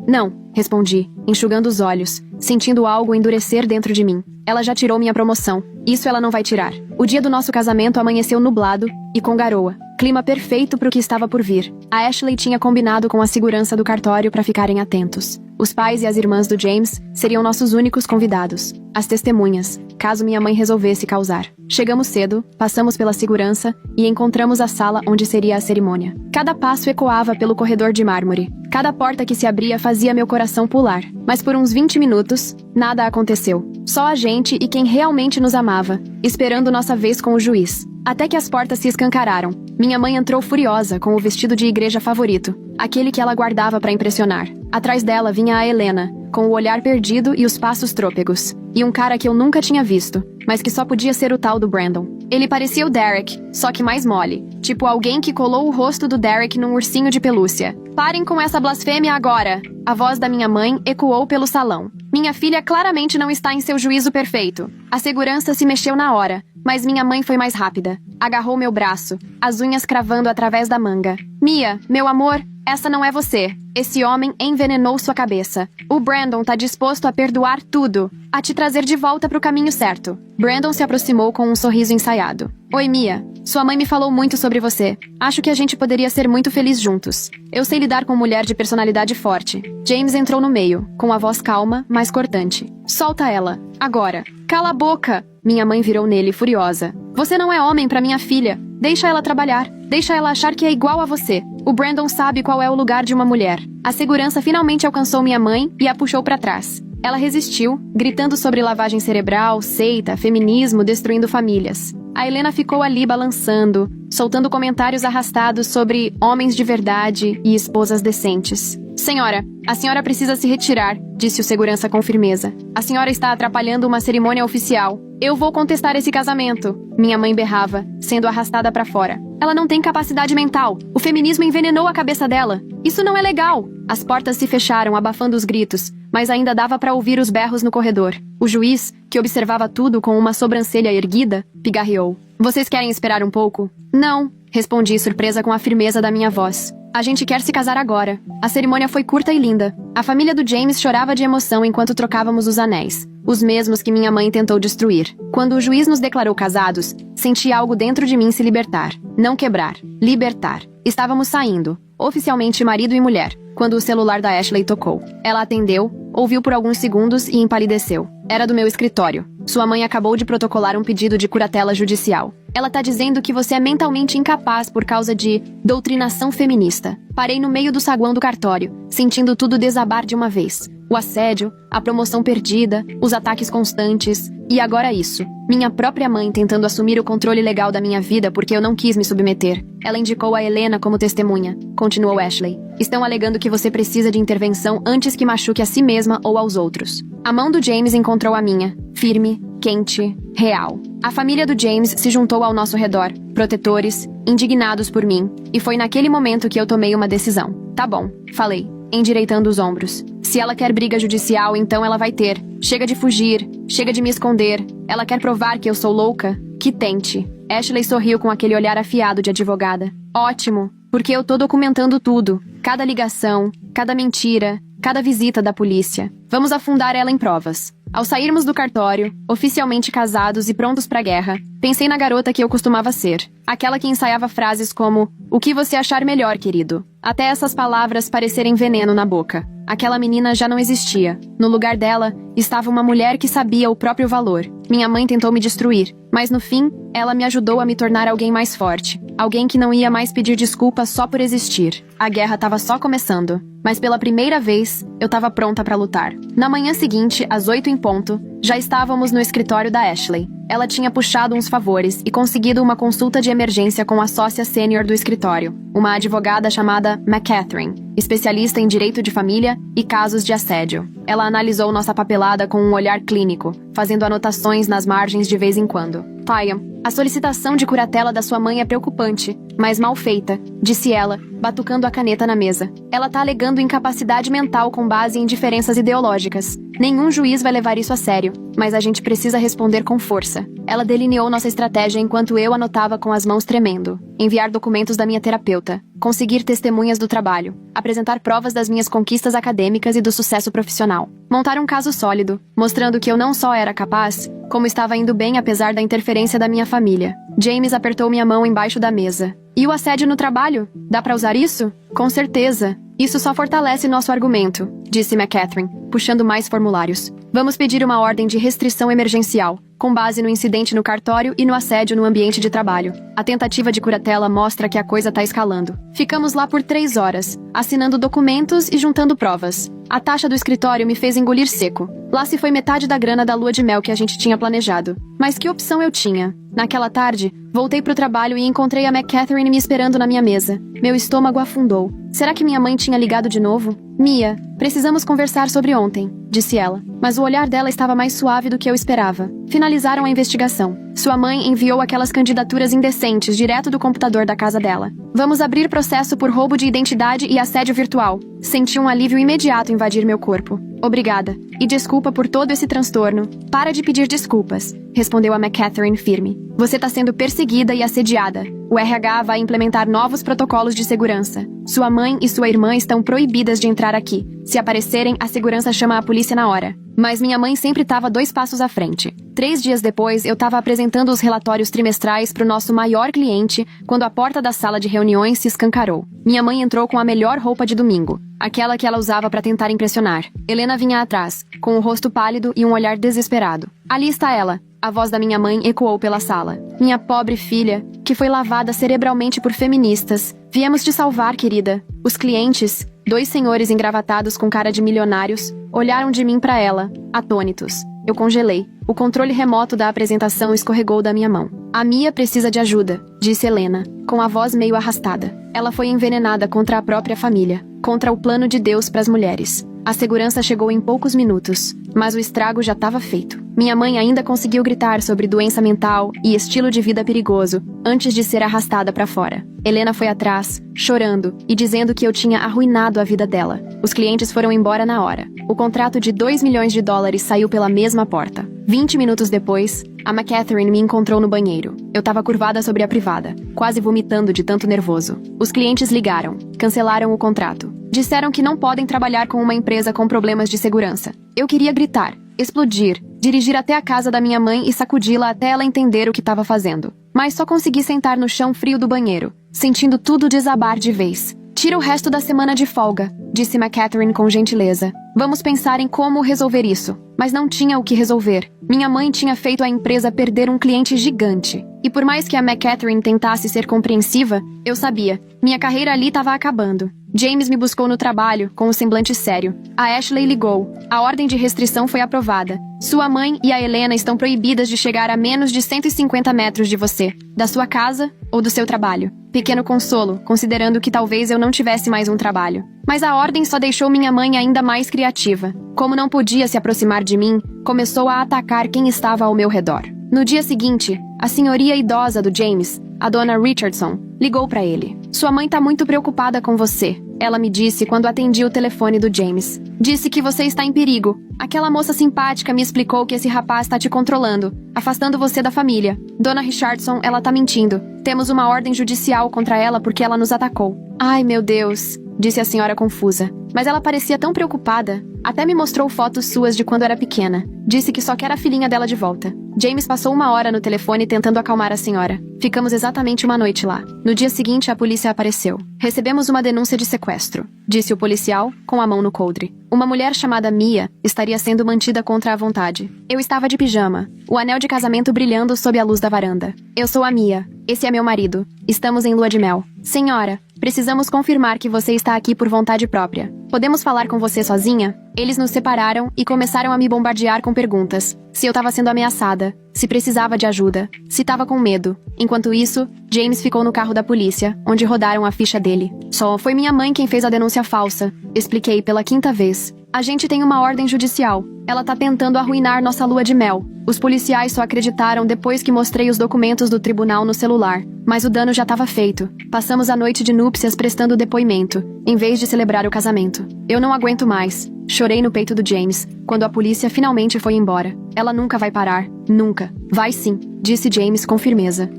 Não, respondi, enxugando os olhos, sentindo algo endurecer dentro de mim. Ela já tirou minha promoção. Isso ela não vai tirar. O dia do nosso casamento amanheceu nublado e com garoa. Clima perfeito para o que estava por vir. A Ashley tinha combinado com a segurança do cartório para ficarem atentos. Os pais e as irmãs do James seriam nossos únicos convidados. As testemunhas, caso minha mãe resolvesse causar. Chegamos cedo, passamos pela segurança e encontramos a sala onde seria a cerimônia. Cada passo ecoava pelo corredor de mármore. Cada porta que se abria fazia meu coração pular. Mas por uns 20 minutos, nada aconteceu. Só a gente e quem realmente nos amava, esperando nossa vez com o juiz. Até que as portas se escancararam. Minha mãe entrou furiosa com o vestido de igreja favorito, aquele que ela guardava para impressionar. Atrás dela vinha a Helena, com o olhar perdido e os passos trôpegos. E um cara que eu nunca tinha visto, mas que só podia ser o tal do Brandon. Ele parecia o Derek, só que mais mole. Tipo alguém que colou o rosto do Derek num ursinho de pelúcia. Parem com essa blasfêmia agora! A voz da minha mãe ecoou pelo salão. Minha filha claramente não está em seu juízo perfeito. A segurança se mexeu na hora, mas minha mãe foi mais rápida. Agarrou meu braço, as unhas cravando através da manga. Mia, meu amor, essa não é você. Esse homem envenenou sua cabeça. O Brandon tá disposto a perdoar tudo, a te trazer de volta pro caminho certo. Brandon se aproximou com um sorriso ensaiado. Oi, Mia. Sua mãe me falou muito sobre você. Acho que a gente poderia ser muito feliz juntos. Eu sei lidar com mulher de personalidade forte. James entrou no meio, com a voz calma, mas cortante. Solta ela. Agora. Cala a boca! Minha mãe virou nele, furiosa. Você não é homem pra minha filha. Deixa ela trabalhar. Deixa ela achar que é igual a você. O Brandon sabe qual é o lugar de uma mulher. A segurança finalmente alcançou minha mãe e a puxou pra trás. Ela resistiu, gritando sobre lavagem cerebral, seita, feminismo, destruindo famílias. A Helena ficou ali balançando, soltando comentários arrastados sobre homens de verdade e esposas decentes. Senhora, a senhora precisa se retirar, disse o segurança com firmeza. A senhora está atrapalhando uma cerimônia oficial. Eu vou contestar esse casamento. Minha mãe berrava, sendo arrastada para fora. Ela não tem capacidade mental. O feminismo envenenou a cabeça dela. Isso não é legal. As portas se fecharam, abafando os gritos, mas ainda dava para ouvir os berros no corredor. O juiz, que observava tudo com uma sobrancelha erguida, pigarreou. Vocês querem esperar um pouco? Não, respondi, surpresa com a firmeza da minha voz. A gente quer se casar agora. A cerimônia foi curta e linda. A família do James chorava de emoção enquanto trocávamos os anéis. Os mesmos que minha mãe tentou destruir. Quando o juiz nos declarou casados, senti algo dentro de mim se libertar. Não quebrar. Libertar. Estávamos saindo, oficialmente marido e mulher, quando o celular da Ashley tocou. Ela atendeu, ouviu por alguns segundos e empalideceu. Era do meu escritório. Sua mãe acabou de protocolar um pedido de curatela judicial. Ela tá dizendo que você é mentalmente incapaz por causa de doutrinação feminista. Parei no meio do saguão do cartório, sentindo tudo desabar de uma vez. O assédio, a promoção perdida, os ataques constantes, e agora isso. Minha própria mãe tentando assumir o controle legal da minha vida porque eu não quis me submeter. Ela indicou a Helena como testemunha, continuou Ashley. Estão alegando que você precisa de intervenção antes que machuque a si mesma ou aos outros. A mão do James encontrou a minha, firme, quente, real. A família do James se juntou ao nosso redor, protetores, indignados por mim, e foi naquele momento que eu tomei uma decisão. Tá bom, falei, endireitando os ombros. Se ela quer briga judicial, então ela vai ter. Chega de fugir, chega de me esconder. Ela quer provar que eu sou louca? Que tente. Ashley sorriu com aquele olhar afiado de advogada. Ótimo, porque eu tô documentando tudo. Cada ligação, cada mentira, cada visita da polícia. Vamos afundar ela em provas. Ao sairmos do cartório, oficialmente casados e prontos pra guerra, pensei na garota que eu costumava ser. Aquela que ensaiava frases como, o que você achar melhor, querido? Até essas palavras parecerem veneno na boca. Aquela menina já não existia. No lugar dela, estava uma mulher que sabia o próprio valor. Minha mãe tentou me destruir, mas no fim, ela me ajudou a me tornar alguém mais forte. Alguém que não ia mais pedir desculpas só por existir. A guerra estava só começando, mas pela primeira vez, eu estava pronta para lutar. Na manhã seguinte, às 8 em ponto, já estávamos no escritório da Ashley. Ela tinha puxado uns favores e conseguido uma consulta de emergência com a sócia sênior do escritório, uma advogada chamada McCatherine, especialista em direito de família e casos de assédio. Ela analisou nossa papelada com um olhar clínico, fazendo anotações nas margens de vez em quando. Paia, a solicitação de curatela da sua mãe é preocupante, mas mal feita, disse ela, batucando a caneta na mesa. Ela tá alegando incapacidade mental com base em diferenças ideológicas. Nenhum juiz vai levar isso a sério, mas a gente precisa responder com força. Ela delineou nossa estratégia enquanto eu anotava com as mãos tremendo. Enviar documentos da minha terapeuta, conseguir testemunhas do trabalho, apresentar provas das minhas conquistas acadêmicas e do sucesso profissional. Montar um caso sólido, mostrando que eu não só era capaz, como estava indo bem apesar da interferência da minha família. James apertou minha mão embaixo da mesa. E o assédio no trabalho? Dá pra usar isso? Com certeza. Isso só fortalece nosso argumento, disse McCatherine, puxando mais formulários. Vamos pedir uma ordem de restrição emergencial, com base no incidente no cartório e no assédio no ambiente de trabalho. A tentativa de curatela mostra que a coisa tá escalando. Ficamos lá por 3 horas, assinando documentos e juntando provas. A taxa do escritório me fez engolir seco. Lá se foi metade da grana da lua de mel que a gente tinha planejado. Mas que opção eu tinha? Naquela tarde, voltei pro trabalho e encontrei a McCatherine me esperando na minha mesa. Meu estômago afundou. Será que minha mãe tinha ligado de novo? Mia, precisamos conversar sobre ontem, disse ela. Mas o olhar dela estava mais suave do que eu esperava. Finalizaram a investigação. Sua mãe enviou aquelas candidaturas indecentes direto do computador da casa dela. Vamos abrir processo por roubo de identidade e assédio virtual. Senti um alívio imediato invadir meu corpo. Obrigada. E desculpa por todo esse transtorno. Para de pedir desculpas, respondeu a McCatherine firme. Você está sendo perseguida e assediada. O RH vai implementar novos protocolos de segurança. Sua mãe e sua irmã estão proibidas de entrar aqui. Se aparecerem, a segurança chama a polícia na hora. Mas minha mãe sempre estava 2 passos à frente. 3 dias depois, eu estava apresentando os relatórios trimestrais para o nosso maior cliente, quando a porta da sala de reuniões se escancarou. Minha mãe entrou com a melhor roupa de domingo, aquela que ela usava para tentar impressionar. Helena vinha atrás, com o rosto pálido e um olhar desesperado. Ali está ela. A voz da minha mãe ecoou pela sala. Minha pobre filha, que foi lavada cerebralmente por feministas. Viemos te salvar, querida. Os clientes, 2 senhores engravatados com cara de milionários, olharam de mim para ela, atônitos. Eu congelei. O controle remoto da apresentação escorregou da minha mão. A Mia precisa de ajuda, disse Helena, com a voz meio arrastada. Ela foi envenenada contra a própria família, contra o plano de Deus para as mulheres. A segurança chegou em poucos minutos, mas o estrago já estava feito. Minha mãe ainda conseguiu gritar sobre doença mental e estilo de vida perigoso, antes de ser arrastada para fora. Helena foi atrás, chorando e dizendo que eu tinha arruinado a vida dela. Os clientes foram embora na hora. O contrato de $2 milhões saiu pela mesma porta. 20 minutos depois, a McCatherine me encontrou no banheiro. Eu estava curvada sobre a privada, quase vomitando de tanto nervoso. Os clientes ligaram, cancelaram o contrato. Disseram que não podem trabalhar com uma empresa com problemas de segurança. Eu queria gritar, explodir, dirigir até a casa da minha mãe e sacudi-la até ela entender o que estava fazendo. Mas só consegui sentar no chão frio do banheiro, sentindo tudo desabar de vez. Tira o resto da semana de folga, disse McCatherine com gentileza. Vamos pensar em como resolver isso. Mas não tinha o que resolver. Minha mãe tinha feito a empresa perder um cliente gigante. E por mais que a McCatherine tentasse ser compreensiva, eu sabia. Minha carreira ali estava acabando. James me buscou no trabalho, com um semblante sério. A Ashley ligou. A ordem de restrição foi aprovada. Sua mãe e a Helena estão proibidas de chegar a menos de 150 metros de você, da sua casa ou do seu trabalho. Pequeno consolo, considerando que talvez eu não tivesse mais um trabalho. Mas a ordem só deixou minha mãe ainda mais criativa. Como não podia se aproximar de mim, começou a atacar quem estava ao meu redor. No dia seguinte, a senhoria idosa do James, a dona Richardson, ligou para ele. Sua mãe tá muito preocupada com você. Ela me disse quando atendi o telefone do James. Disse que você está em perigo. Aquela moça simpática me explicou que esse rapaz está te controlando, afastando você da família. Dona Richardson, ela tá mentindo. Temos uma ordem judicial contra ela porque ela nos atacou. Ai, meu Deus, disse a senhora confusa. Mas ela parecia tão preocupada. Até me mostrou fotos suas de quando era pequena. Disse que só quer a filhinha dela de volta. James passou 1 hora no telefone tentando acalmar a senhora. Ficamos exatamente 1 noite lá. No dia seguinte, a polícia apareceu. Recebemos uma denúncia de sequestro, disse o policial, com a mão no coldre. Uma mulher chamada Mia estaria sendo mantida contra a vontade. Eu estava de pijama, o anel de casamento brilhando sob a luz da varanda. Eu sou a Mia. Esse é meu marido. Estamos em lua de mel. Senhora, precisamos confirmar que você está aqui por vontade própria. Podemos falar com você sozinha? Eles nos separaram e começaram a me bombardear com perguntas. Se eu estava sendo ameaçada, se precisava de ajuda, se estava com medo. Enquanto isso, James ficou no carro da polícia, onde rodaram a ficha dele. Só foi minha mãe quem fez a denúncia falsa. Expliquei pela 5ª vez. A gente tem uma ordem judicial. Ela tá tentando arruinar nossa lua de mel. Os policiais só acreditaram depois que mostrei os documentos do tribunal no celular. Mas o dano já estava feito. Passamos a noite de núpcias prestando depoimento, em vez de celebrar o casamento. Eu não aguento mais. Chorei no peito do James, quando a polícia finalmente foi embora. Ela nunca vai parar. Nunca. Vai sim, disse James com firmeza.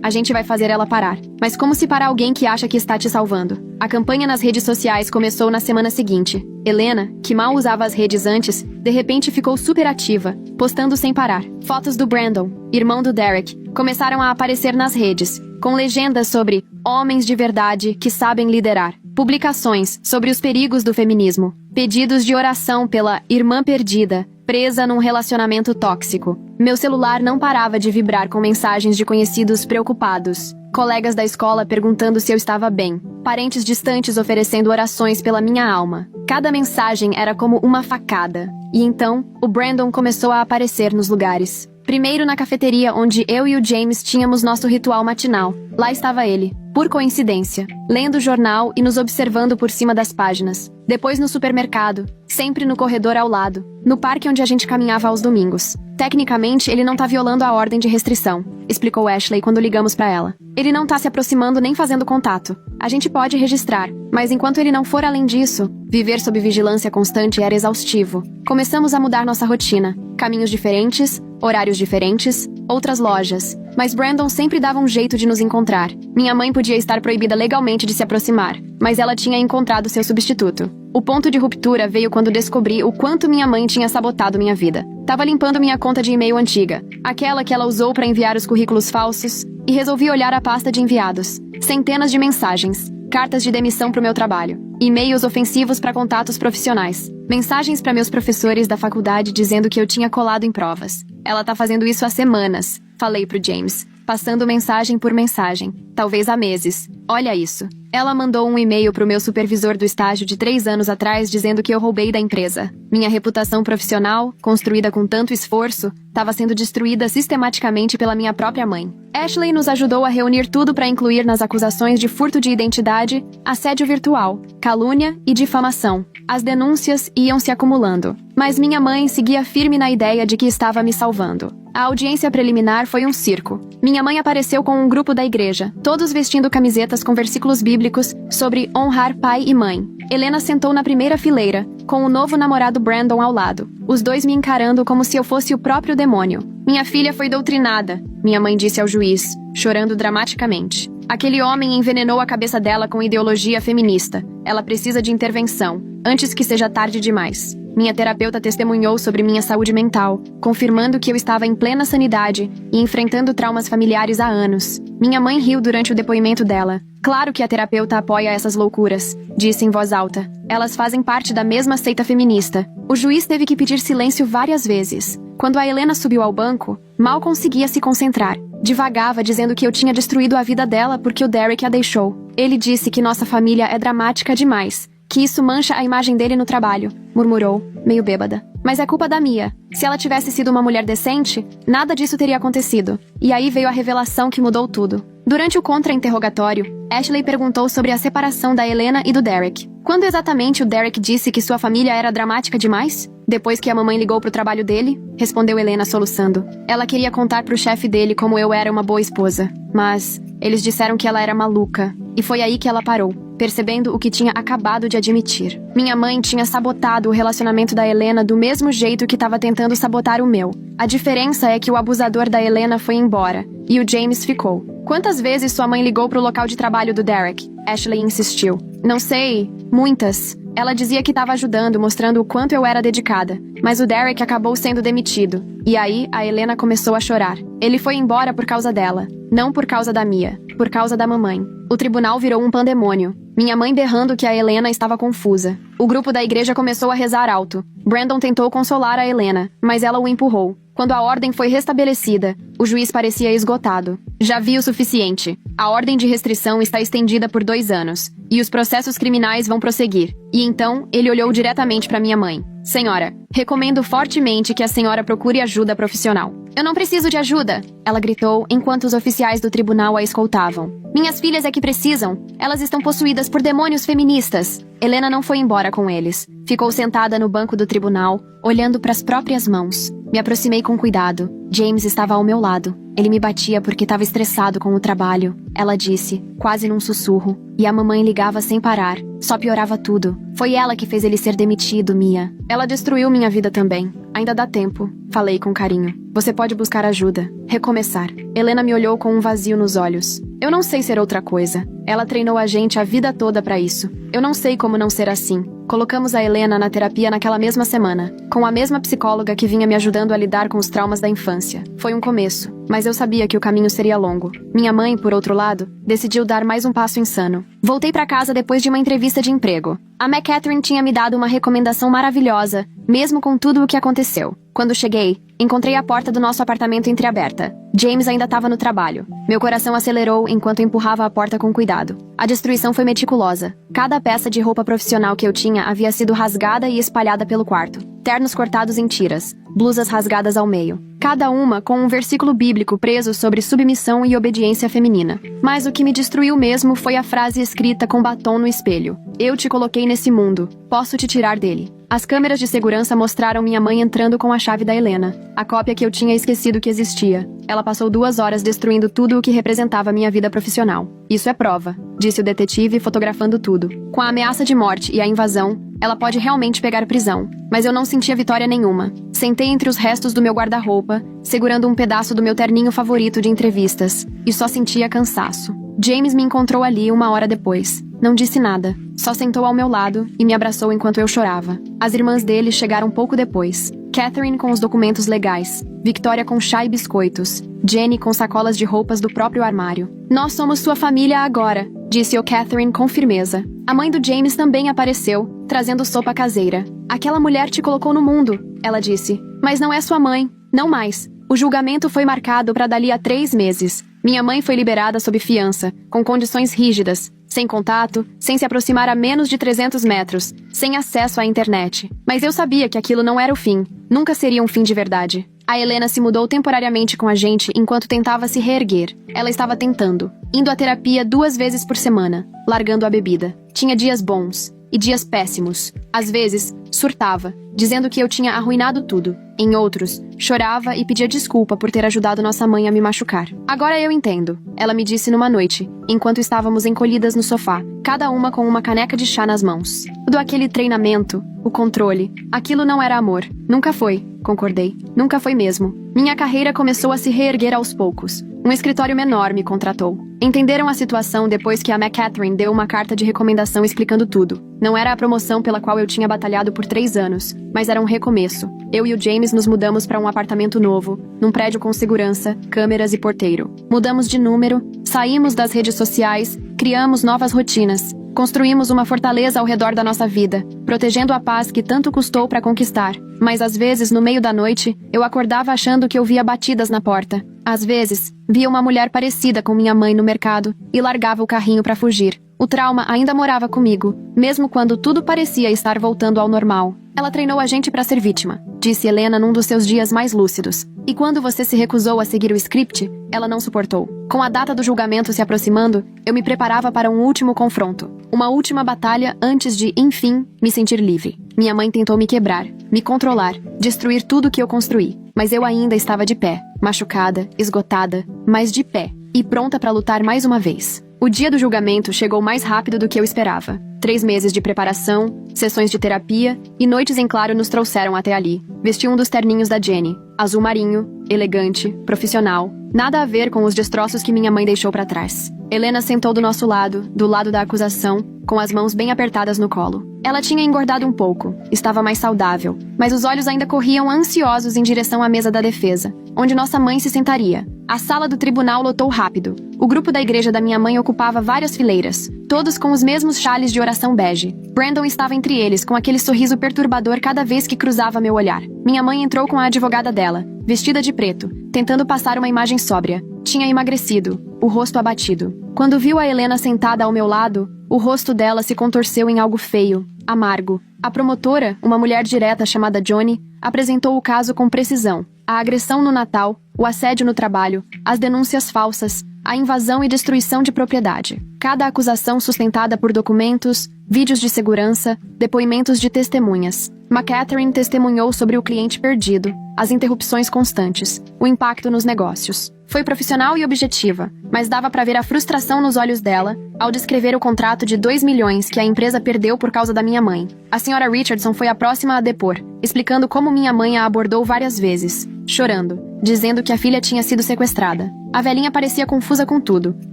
A gente vai fazer ela parar. Mas como se parar alguém que acha que está te salvando? A campanha nas redes sociais começou na semana seguinte. Helena, que mal usava as redes antes, de repente ficou super ativa, postando sem parar. Fotos do Brandon, irmão do Derek, começaram a aparecer nas redes, com legendas sobre homens de verdade que sabem liderar. Publicações sobre os perigos do feminismo. Pedidos de oração pela irmã perdida, presa num relacionamento tóxico. Meu celular não parava de vibrar com mensagens de conhecidos preocupados. Colegas da escola perguntando se eu estava bem. Parentes distantes oferecendo orações pela minha alma. Cada mensagem era como uma facada. E então, o Brandon começou a aparecer nos lugares. Primeiro na cafeteria onde eu e o James tínhamos nosso ritual matinal. Lá estava ele, por coincidência, lendo o jornal e nos observando por cima das páginas. Depois no supermercado, sempre no corredor ao lado, no parque onde a gente caminhava aos domingos. Tecnicamente, ele não tá violando a ordem de restrição, explicou Ashley quando ligamos pra ela. Ele não tá se aproximando nem fazendo contato. A gente pode registrar, mas enquanto ele não for além disso, viver sob vigilância constante era exaustivo. Começamos a mudar nossa rotina. Caminhos diferentes, horários diferentes, outras lojas. Mas Brandon sempre dava um jeito de nos encontrar. Minha mãe podia estar proibida legalmente de se aproximar, mas ela tinha encontrado seu substituto. O ponto de ruptura veio quando descobri o quanto minha mãe tinha sabotado minha vida. Tava limpando minha conta de e-mail antiga, aquela que ela usou para enviar os currículos falsos, e resolvi olhar a pasta de enviados. Centenas de mensagens, cartas de demissão pro meu trabalho, e-mails ofensivos para contatos profissionais, mensagens para meus professores da faculdade dizendo que eu tinha colado em provas. Ela tá fazendo isso há semanas, falei pro James, passando mensagem por mensagem, talvez há meses. Olha isso. Ela mandou um e-mail pro meu supervisor do estágio de 3 anos atrás dizendo que eu roubei da empresa. Minha reputação profissional, construída com tanto esforço, estava sendo destruída sistematicamente pela minha própria mãe. Ashley nos ajudou a reunir tudo para incluir nas acusações de furto de identidade, assédio virtual, calúnia e difamação. As denúncias iam se acumulando, mas minha mãe seguia firme na ideia de que estava me salvando. A audiência preliminar foi um circo. Minha mãe apareceu com um grupo da igreja, todos vestindo camisetas com versículos bíblicos sobre honrar pai e mãe. Helena sentou na primeira fileira, com o novo namorado Brandon ao lado, os dois me encarando como se eu fosse o próprio demônio. Minha filha foi doutrinada, minha mãe disse ao juiz, chorando dramaticamente. Aquele homem envenenou a cabeça dela com ideologia feminista. Ela precisa de intervenção, antes que seja tarde demais. Minha terapeuta testemunhou sobre minha saúde mental, confirmando que eu estava em plena sanidade e enfrentando traumas familiares há anos. Minha mãe riu durante o depoimento dela. Claro que a terapeuta apoia essas loucuras, disse em voz alta. Elas fazem parte da mesma seita feminista. O juiz teve que pedir silêncio várias vezes. Quando a Helena subiu ao banco, mal conseguia se concentrar. Divagava dizendo que eu tinha destruído a vida dela porque o Derek a deixou. Ele disse que nossa família é dramática demais, que isso mancha a imagem dele no trabalho, murmurou, meio bêbada. Mas é culpa da Mia. Se ela tivesse sido uma mulher decente, nada disso teria acontecido. E aí veio a revelação que mudou tudo. Durante o contra-interrogatório, Ashley perguntou sobre a separação da Helena e do Derek. Quando exatamente o Derek disse que sua família era dramática demais? Depois que a mamãe ligou pro trabalho dele? Respondeu Helena soluçando. Ela queria contar pro chefe dele como eu era uma boa esposa. Mas eles disseram que ela era maluca. E foi aí que ela parou, percebendo o que tinha acabado de admitir. Minha mãe tinha sabotado o relacionamento da Helena do mesmo jeito que estava tentando sabotar o meu. A diferença é que o abusador da Helena foi embora, e o James ficou. Quantas vezes sua mãe ligou pro local de trabalho do Derek? Ashley insistiu. Não sei, muitas. Ela dizia que estava ajudando, mostrando o quanto eu era dedicada. Mas o Derek acabou sendo demitido. E aí, a Helena começou a chorar. Ele foi embora por causa dela. Não por causa da Mia. Por causa da mamãe. O tribunal virou um pandemônio. Minha mãe berrando que a Helena estava confusa. O grupo da igreja começou a rezar alto. Brandon tentou consolar a Helena, mas ela o empurrou. Quando a ordem foi restabelecida, o juiz parecia esgotado. Já vi o suficiente. A ordem de restrição está estendida por 2 anos. E os processos criminais vão prosseguir. E então, ele olhou diretamente para minha mãe. Senhora, recomendo fortemente que a senhora procure ajuda profissional. Eu não preciso de ajuda, ela gritou enquanto os oficiais do tribunal a escoltavam. Minhas filhas é que precisam. Elas estão possuídas por demônios feministas. Helena não foi embora com eles. Ficou sentada no banco do tribunal, olhando para as próprias mãos. Me aproximei com cuidado. James estava ao meu lado. Ele me batia porque estava estressado com o trabalho. Ela disse, quase num sussurro. E a mamãe ligava sem parar. Só piorava tudo. Foi ela que fez ele ser demitido, Mia. Ela destruiu minha vida também. Ainda dá tempo. Falei com carinho. Você pode buscar ajuda. Recomeçar. Helena me olhou com um vazio nos olhos. Eu não sei ser outra coisa. Ela treinou a gente a vida toda pra isso. Eu não sei como não ser assim. Colocamos a Helena na terapia naquela mesma semana, com a mesma psicóloga que vinha me ajudando a lidar com os traumas da infância. Foi um começo, mas eu sabia que o caminho seria longo. Minha mãe, por outro lado, decidiu dar mais um passo insano. Voltei pra casa depois de uma entrevista de emprego. A McCatherine tinha me dado uma recomendação maravilhosa, mesmo com tudo o que aconteceu. Quando cheguei, encontrei a porta do nosso apartamento entreaberta. James ainda estava no trabalho. Meu coração acelerou enquanto empurrava a porta com cuidado. A destruição foi meticulosa. Cada peça de roupa profissional que eu tinha havia sido rasgada e espalhada pelo quarto. Ternos cortados em tiras, blusas rasgadas ao meio. Cada uma com um versículo bíblico preso sobre submissão e obediência feminina. Mas o que me destruiu mesmo foi a frase escrita com batom no espelho. Eu te coloquei nesse mundo. Posso te tirar dele. As câmeras de segurança mostraram minha mãe entrando com a chave da Helena, a cópia que eu tinha esquecido que existia. Ela passou 2 horas destruindo tudo o que representava minha vida profissional. Isso é prova, disse o detetive fotografando tudo. Com a ameaça de morte e a invasão, ela pode realmente pegar prisão. Mas eu não sentia vitória nenhuma. Sentei entre os restos do meu guarda-roupa, segurando um pedaço do meu terninho favorito de entrevistas, e só sentia cansaço. James me encontrou ali 1 hora depois. Não disse nada, só sentou ao meu lado e me abraçou enquanto eu chorava. As irmãs dele chegaram pouco depois. Catherine com os documentos legais, Victoria com chá e biscoitos, Jenny com sacolas de roupas do próprio armário. Nós somos sua família agora, disse o Catherine com firmeza. A mãe do James também apareceu, trazendo sopa caseira. Aquela mulher te colocou no mundo, ela disse. Mas não é sua mãe, não mais. O julgamento foi marcado para dali a 3 meses. Minha mãe foi liberada sob fiança, com condições rígidas, sem contato, sem se aproximar a menos de 300 metros, sem acesso à internet. Mas eu sabia que aquilo não era o fim. Nunca seria um fim de verdade. A Helena se mudou temporariamente com a gente enquanto tentava se reerguer. Ela estava tentando, indo à terapia 2 vezes por semana, largando a bebida. Tinha dias bons e dias péssimos. Às vezes, surtava, dizendo que eu tinha arruinado tudo. Em outros, chorava e pedia desculpa por ter ajudado nossa mãe a me machucar. Agora eu entendo, ela me disse numa noite, enquanto estávamos encolhidas no sofá, cada uma com uma caneca de chá nas mãos. Tudo aquele treinamento, o controle, aquilo não era amor. Nunca foi, concordei. Nunca foi mesmo. Minha carreira começou a se reerguer aos poucos. Um escritório menor me contratou. Entenderam a situação depois que a McCatherine deu uma carta de recomendação explicando tudo. Não era a promoção pela qual eu tinha batalhado por 3 anos, mas era um recomeço. Eu e o James nos mudamos para um apartamento novo, num prédio com segurança, câmeras e porteiro. Mudamos de número, saímos das redes sociais, criamos novas rotinas. Construímos uma fortaleza ao redor da nossa vida, protegendo a paz que tanto custou para conquistar. Mas às vezes, no meio da noite, eu acordava achando que ouvia batidas na porta. Às vezes, via uma mulher parecida com minha mãe no mercado e largava o carrinho para fugir. O trauma ainda morava comigo, mesmo quando tudo parecia estar voltando ao normal. Ela treinou a gente para ser vítima, disse Helena num dos seus dias mais lúcidos. E quando você se recusou a seguir o script, ela não suportou. Com a data do julgamento se aproximando, eu me preparava para um último confronto. Uma última batalha antes de, enfim, me sentir livre. Minha mãe tentou me quebrar, me controlar, destruir tudo que eu construí. Mas eu ainda estava de pé, machucada, esgotada, mas de pé, e pronta para lutar mais uma vez. O dia do julgamento chegou mais rápido do que eu esperava. 3 meses de preparação, sessões de terapia e noites em claro nos trouxeram até ali. Vesti um dos terninhos da Jenny, azul marinho, elegante, profissional, nada a ver com os destroços que minha mãe deixou para trás. Helena sentou do nosso lado, do lado da acusação, com as mãos bem apertadas no colo. Ela tinha engordado um pouco, estava mais saudável, mas os olhos ainda corriam ansiosos em direção à mesa da defesa, onde nossa mãe se sentaria. A sala do tribunal lotou rápido. O grupo da igreja da minha mãe ocupava várias fileiras, todos com os mesmos chales de oração bege. Brandon estava entre eles, com aquele sorriso perturbador cada vez que cruzava meu olhar. Minha mãe entrou com a advogada dela, vestida de preto, tentando passar uma imagem sóbria. Tinha emagrecido, o rosto abatido. Quando viu a Helena sentada ao meu lado, o rosto dela se contorceu em algo feio, amargo. A promotora, uma mulher direta chamada Johnny, apresentou o caso com precisão. A agressão no Natal, o assédio no trabalho, as denúncias falsas, a invasão e destruição de propriedade. Cada acusação sustentada por documentos, vídeos de segurança, depoimentos de testemunhas. McCatherine testemunhou sobre o cliente perdido, as interrupções constantes, o impacto nos negócios. Foi profissional e objetiva, mas dava para ver a frustração nos olhos dela ao descrever o contrato de 2 milhões que a empresa perdeu por causa da minha mãe. A senhora Richardson foi a próxima a depor, explicando como minha mãe a abordou várias vezes, chorando, dizendo que a filha tinha sido sequestrada. A velhinha parecia confusa com tudo.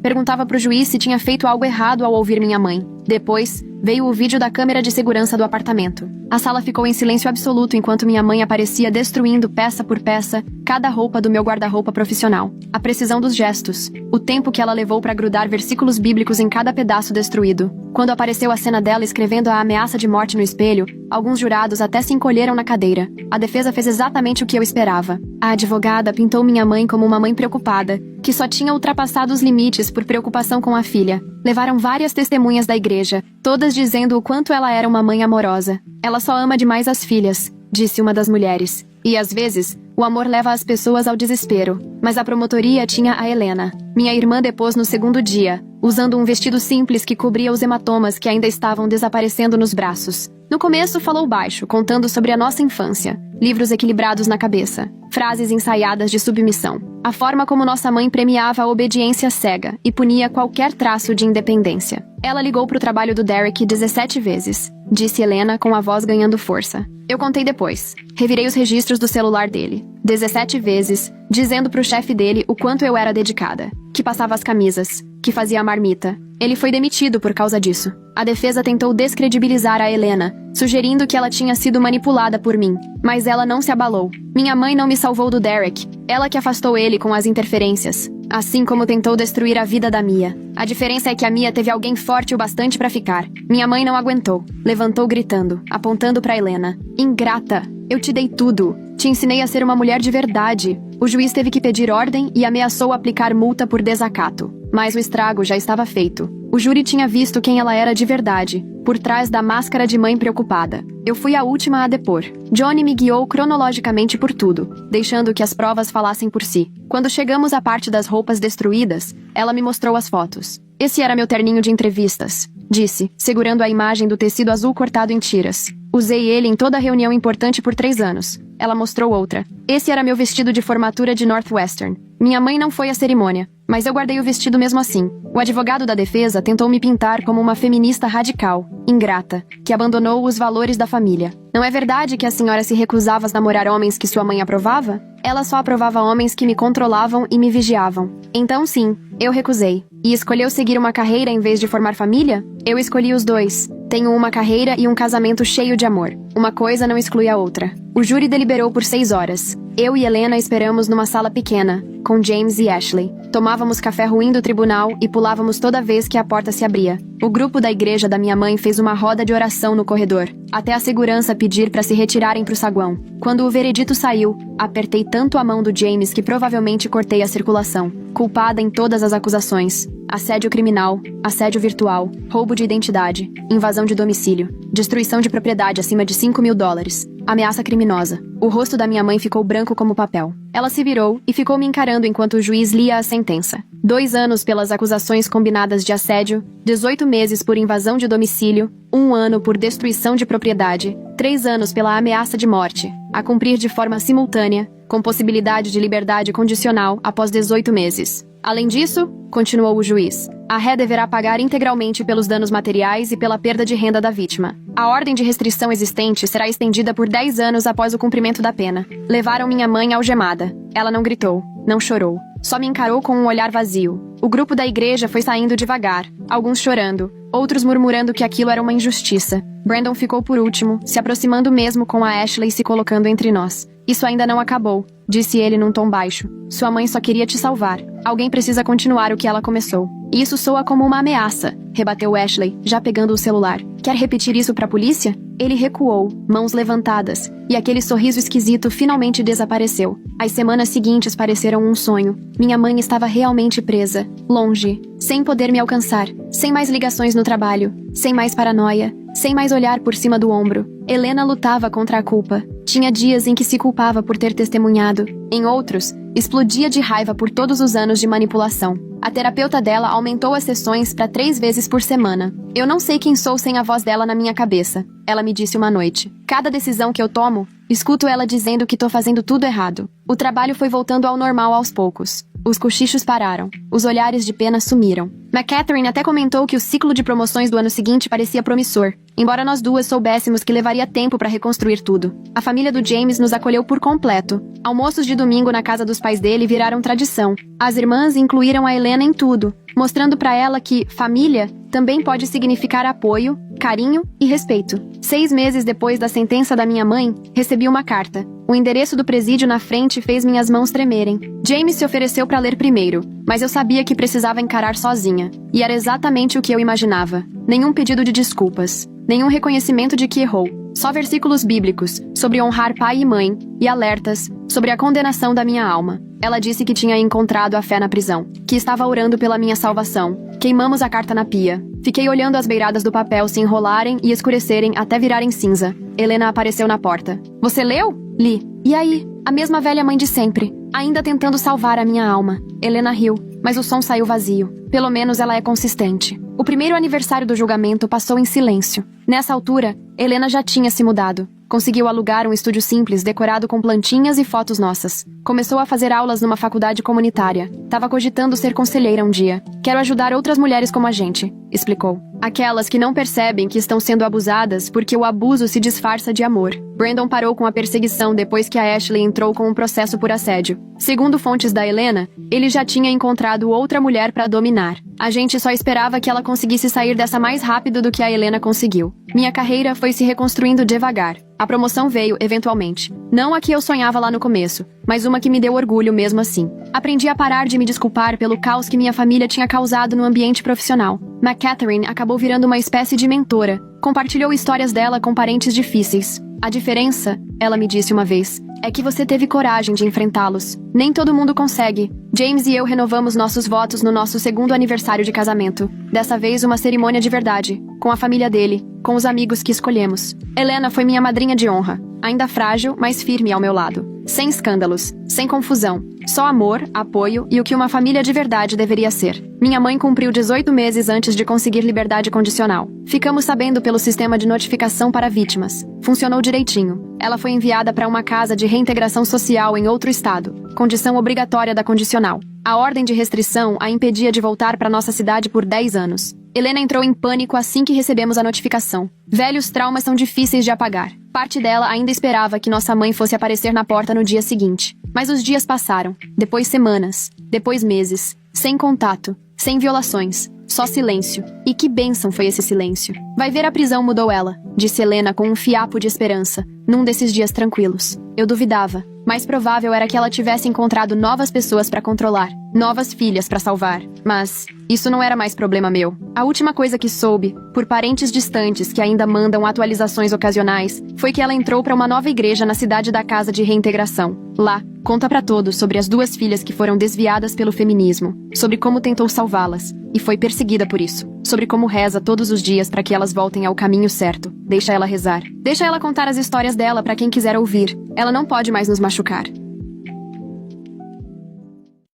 Perguntava pro juiz se tinha feito algo errado ao ouvir minha mãe. Depois, veio o vídeo da câmera de segurança do apartamento. A sala ficou em silêncio absoluto enquanto minha mãe aparecia destruindo peça por peça cada roupa do meu guarda-roupa profissional. A precisão dos gestos, o tempo que ela levou para grudar versículos bíblicos em cada pedaço destruído. Quando apareceu a cena dela escrevendo a ameaça de morte no espelho, alguns jurados até se encolheram na cadeira. A defesa fez exatamente o que eu esperava. A advogada pintou minha mãe como uma mãe preocupada, que só tinha ultrapassado os limites por preocupação com a filha. Levaram várias testemunhas da igreja, todas dizendo o quanto ela era uma mãe amorosa. Ela só ama demais as filhas, disse uma das mulheres. E às vezes, o amor leva as pessoas ao desespero. Mas a promotoria tinha a Helena. Minha irmã depôs no segundo dia, usando um vestido simples que cobria os hematomas que ainda estavam desaparecendo nos braços. No começo falou baixo, contando sobre a nossa infância, livros equilibrados na cabeça, frases ensaiadas de submissão, a forma como nossa mãe premiava a obediência cega e punia qualquer traço de independência. Ela ligou para o trabalho do Derek 17 vezes, disse Helena com a voz ganhando força. Eu contei depois. Revirei os registros do celular dele. 17 vezes, dizendo pro chefe dele o quanto eu era dedicada, que passava as camisas, que fazia a marmita. Ele foi demitido por causa disso. A defesa tentou descredibilizar a Helena, sugerindo que ela tinha sido manipulada por mim, mas ela não se abalou. Minha mãe não me salvou do Derek, ela que afastou ele com as interferências, assim como tentou destruir a vida da Mia. A diferença é que a Mia teve alguém forte o bastante pra ficar. Minha mãe não aguentou, levantou gritando, apontando pra Helena. Ingrata, eu te dei tudo. Te ensinei a ser uma mulher de verdade. O juiz teve que pedir ordem e ameaçou aplicar multa por desacato. Mas o estrago já estava feito. O júri tinha visto quem ela era de verdade, por trás da máscara de mãe preocupada. Eu fui a última a depor. Johnny me guiou cronologicamente por tudo, deixando que as provas falassem por si. Quando chegamos à parte das roupas destruídas, ela me mostrou as fotos. Esse era meu terninho de entrevistas, disse, segurando a imagem do tecido azul cortado em tiras. Usei ele em toda reunião importante por 3 anos. Ela mostrou outra. Esse era meu vestido de formatura de Northwestern. Minha mãe não foi à cerimônia, mas eu guardei o vestido mesmo assim. O advogado da defesa tentou me pintar como uma feminista radical, ingrata, que abandonou os valores da família. Não é verdade que a senhora se recusava a namorar homens que sua mãe aprovava? Ela só aprovava homens que me controlavam e me vigiavam. Então sim, eu recusei. E escolheu seguir uma carreira em vez de formar família? Eu escolhi os dois. Tenho uma carreira e um casamento cheio de amor. Uma coisa não exclui a outra. O júri deliberou por 6 horas. Eu e Helena esperamos numa sala pequena, com James e Ashley. Tomávamos café ruim do tribunal e pulávamos toda vez que a porta se abria. O grupo da igreja da minha mãe fez uma roda de oração no corredor, até a segurança pedir para se retirarem para o saguão. Quando o veredito saiu, apertei tanto a mão do James que provavelmente cortei a circulação. Culpada em todas as acusações: assédio criminal, assédio virtual, roubo de identidade, invasão de domicílio, destruição de propriedade acima de $5.000, ameaça criminosa. O rosto da minha mãe ficou branco como papel. Ela se virou e ficou me encarando enquanto o juiz lia a sentença. 2 anos pelas acusações combinadas de assédio, 18 meses por invasão de domicílio, 1 ano por destruição de propriedade, 3 anos pela ameaça de morte, a cumprir de forma simultânea, com possibilidade de liberdade condicional após 18 meses. Além disso, continuou o juiz, a ré deverá pagar integralmente pelos danos materiais e pela perda de renda da vítima. A ordem de restrição existente será estendida por 10 anos após o cumprimento da pena. Levaram minha mãe algemada. Ela não gritou, não chorou. Só me encarou com um olhar vazio. O grupo da igreja foi saindo devagar, alguns chorando, outros murmurando que aquilo era uma injustiça. Brandon ficou por último, se aproximando mesmo com a Ashley e se colocando entre nós. Isso ainda não acabou, disse ele num tom baixo. Sua mãe só queria te salvar. Alguém precisa continuar o que ela começou. Isso soa como uma ameaça, rebateu Ashley, já pegando o celular. Quer repetir isso pra polícia? Ele recuou, mãos levantadas, e aquele sorriso esquisito finalmente desapareceu. As semanas seguintes pareceram um sonho. Minha mãe estava realmente presa, longe, sem poder me alcançar, sem mais ligações no trabalho, sem mais paranoia, sem mais olhar por cima do ombro. Helena lutava contra a culpa. Tinha dias em que se culpava por ter testemunhado. Em outros, explodia de raiva por todos os anos de manipulação. A terapeuta dela aumentou as sessões para 3 vezes por semana. Eu não sei quem sou sem a voz dela na minha cabeça, ela me disse uma noite. Cada decisão que eu tomo, escuto ela dizendo que tô fazendo tudo errado. O trabalho foi voltando ao normal aos poucos. Os cochichos pararam. Os olhares de pena sumiram. McCatherine até comentou que o ciclo de promoções do ano seguinte parecia promissor, embora nós duas soubéssemos que levaria tempo para reconstruir tudo. A família do James nos acolheu por completo. Almoços de domingo na casa dos pais dele viraram tradição. As irmãs incluíram a Helena em tudo, mostrando para ela que família também pode significar apoio, carinho e respeito. 6 meses depois da sentença da minha mãe, recebi uma carta. O endereço do presídio na frente fez minhas mãos tremerem. James se ofereceu para ler primeiro, mas eu sabia que precisava encarar sozinha. E era exatamente o que eu imaginava. Nenhum pedido de desculpas. Nenhum reconhecimento de que errou. Só versículos bíblicos sobre honrar pai e mãe, e alertas sobre a condenação da minha alma. Ela disse que tinha encontrado a fé na prisão, que estava orando pela minha salvação. Queimamos a carta na pia. Fiquei olhando as beiradas do papel se enrolarem e escurecerem até virarem cinza. Helena apareceu na porta. Você leu? Li. E aí? A mesma velha mãe de sempre, ainda tentando salvar a minha alma. Helena riu, mas o som saiu vazio. Pelo menos ela é consistente. O primeiro aniversário do julgamento passou em silêncio. Nessa altura, Helena já tinha se mudado. Conseguiu alugar um estúdio simples decorado com plantinhas e fotos nossas. Começou a fazer aulas numa faculdade comunitária. Tava cogitando ser conselheira um dia. Quero ajudar outras mulheres como a gente, explicou. Aquelas que não percebem que estão sendo abusadas porque o abuso se disfarça de amor. Brandon parou com a perseguição depois que a Ashley entrou com um processo por assédio. Segundo fontes da Helena, ele já tinha encontrado outra mulher para dominar. A gente só esperava que ela conseguisse sair dessa mais rápido do que a Helena conseguiu. Minha carreira foi se reconstruindo devagar. A promoção veio, eventualmente. Não a que eu sonhava lá no começo, mas uma que me deu orgulho mesmo assim. Aprendi a parar de me desculpar pelo caos que minha família tinha causado no ambiente profissional. McCatherine acabou virando uma espécie de mentora. Compartilhou histórias dela com parentes difíceis. A diferença, ela me disse uma vez, é que você teve coragem de enfrentá-los. Nem todo mundo consegue. James e eu renovamos nossos votos no nosso 2º aniversário de casamento. Dessa vez uma cerimônia de verdade, com a família dele, com os amigos que escolhemos. Helena foi minha madrinha de honra, ainda frágil, mas firme ao meu lado. Sem escândalos, sem confusão. Só amor, apoio e o que uma família de verdade deveria ser. Minha mãe cumpriu 18 meses antes de conseguir liberdade condicional. Ficamos sabendo pelo sistema de notificação para vítimas. Funcionou direitinho. Ela foi enviada para uma casa de reintegração social em outro estado. Condição obrigatória da condicional. A ordem de restrição a impedia de voltar para nossa cidade por 10 anos. Helena entrou em pânico assim que recebemos a notificação. Velhos traumas são difíceis de apagar. Parte dela ainda esperava que nossa mãe fosse aparecer na porta no dia seguinte. Mas os dias passaram. Depois semanas. Depois meses. Sem contato. Sem violações. Só silêncio. E que bênção foi esse silêncio. Vai ver, a prisão mudou ela, disse Helena com um fiapo de esperança, num desses dias tranquilos. Eu duvidava. Mais provável era que ela tivesse encontrado novas pessoas para controlar, novas filhas para salvar. Mas isso não era mais problema meu. A última coisa que soube, por parentes distantes que ainda mandam atualizações ocasionais, foi que ela entrou para uma nova igreja na cidade da Casa de Reintegração. Lá, conta para todos sobre as 2 filhas que foram desviadas pelo feminismo, sobre como tentou salvá-las e foi perseguida por isso, sobre como reza todos os dias para que elas voltem ao caminho certo. Deixa ela rezar. Deixa ela contar as histórias dela para quem quiser ouvir. Ela não pode mais nos machucar.